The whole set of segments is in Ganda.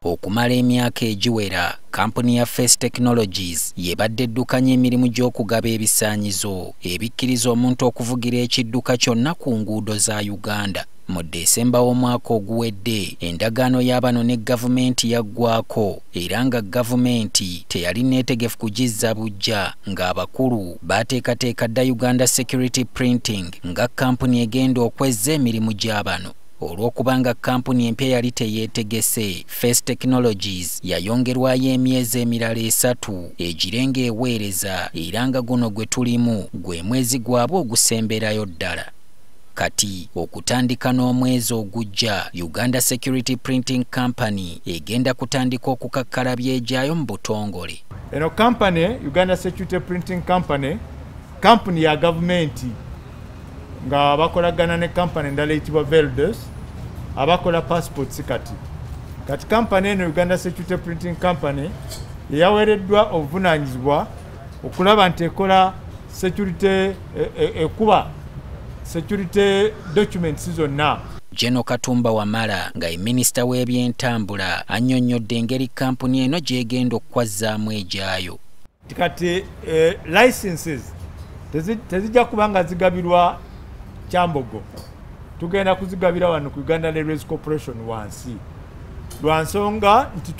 Okumala emyaka egiwera, kampuni ya Face Technologies yebadde eddukanya emirimu gy'okugaba ebisaanyizo ebikkiriza omuntu okuvugira ekidduka kyonna ku nguudo za Uganda. Mu Desemba w'omwaka oguwedde, endagaano y'abano ne gavumenti yaggwaako era nga gavumenti teyali neetegefu kugizza bujja ng'abakulu baateekateeka dda Uganda Security Printing nga kampuni egenda okwezza emirimu gy'abano. Olw'okubanga kampuni empya yali teyeetegese, Face Technologies yayongerwayo emyezi emirala 3 egirenga eweereza era nga guno gwe tulimu gwe mwezi gwabwe ogusemberayo ddala. Kati okutandika n'omwezi ogujja, Uganda Security Printing Company egenda kutandika okukakkala byegyayo mu butongole. Eno company, Uganda Security Printing Company, company ya gavumenti nga bakolagana ne company endala eyitibwa Veldos abakola passports kati company eno Uganda Security Printing Company yaweereddwa obuvunaanyizibwa okulaba nti ekola security ekuba security documents zonna. General Katumba Wamala nga minisita w'ebyentambula annyonnyodde engeri kampuni eno gy'egenda okwazzaamu egyayo. Kati licenses tezijja kubanga zigabirwa Kyambogo, tugenda kuzigabira wano ku Uganda Railways Corporation wansi. Lwansonga nti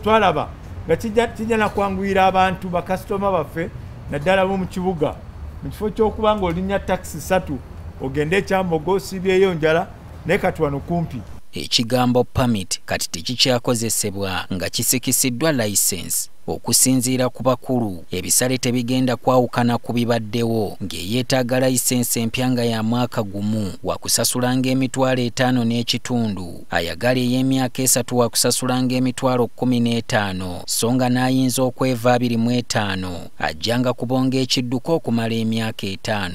twalaba nga kijja na kwanguyira abantu bakasitoma baffe naddala bo mu kibuga mu kifo ky'okubanga olinya taxi 3 ogende Kyambogo sibyeyo njala naye kati wano kumpi. Ekigambo permit kati tekikyakozesebwa nga kisikisiddwa license. Okusinziira ku bakulu, ebisale tebigenda kwawukana ku bibaddewo ng'eyeetaaga license empya nga ya mwaka gumu wakusasulanga emitwalo 5 n'ekitundu, ayagala ey'emyaka 3 wakusasulanga emitwalo 15, so nga n'ayinza okweva 25 ajjanga kubonga ekidduka okumala emyaka 5.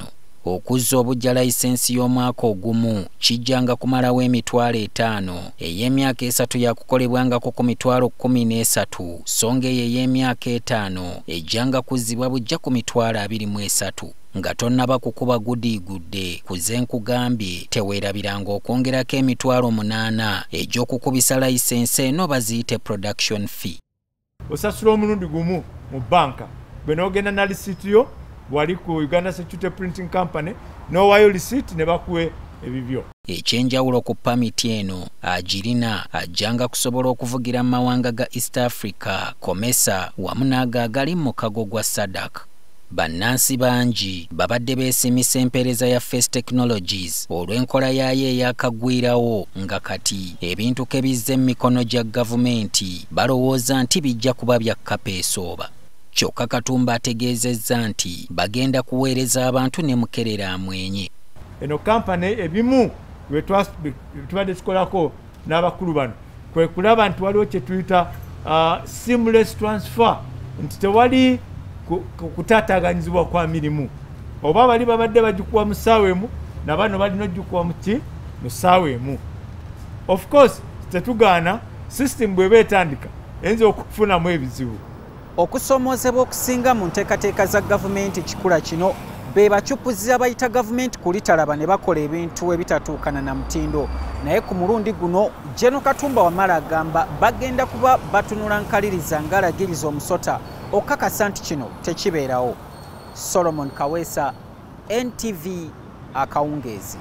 Okuzza obujja license y'omwaka ogumu kijjanga kumalawo emitwalo 5, ey'emyaka 3 yakukolebwangako ku mitwalo 13, so nga ey'emyaka 5 ejjanga kuzzibwa bujja ku mitwalo 23. Nga tonnaba kukuba gudiigudde kuze nkugambye teweerabiranga okwongerako emitwalo 8 egy'okukubisa license eno baziyite production fee. Osasula omulundi gumu mu banka bwe n'ogenda na lisiti yo wali ku Uganda Security Printing Company n'owaayo lisiti ne bakuwe ebibyo. Ekyenjawulo ku pamiti eno agirina ajjanga kusobola okuvugira mu mawanga ga East Africa, COMESA wamu n'ago agali mu mukago gwa SADC. Bannansi bangi babadde beesimisa empeereza ya Face Technologies olw'enkola yaayo eyakagwirawo nga kati ebintu ke bizze mu mikono gya gavumenti balowooza nti bijja kuba bya kapeesooba. Kyokka Katumba ategeezezza nti bagenda kuweereza abantu ne mukerera amwenye. Eno kampani ebimu tubadde tukolako n'abakulu bano kwe kulaba nti waliwo kye tuyita seamless transfer, nti tewali kutaataaganyizibwa kwa mirimu. Oba bali babadde bagikuwa mu ssaawa emu na bano balina ogikuwa mu ssaawa emu. Of course tetugaana system bw'eba etandika eyinza okufunamu ebizibu. Okusomoozebwa okusinga mu nteekateeka za gavumenti kikula kino be bakyupuzi abayita gavumenti kulitalaba ne bakola ebintu ebitatuukana na mutindo. Naye ku mulundi guno General Katumba Wamala agamba bagenda kuba batunula nkaliriza ng'alagiriza omusota okakasa nti kino tekibeerawo. Solomon Kaweesa, NTV Akawungeezi.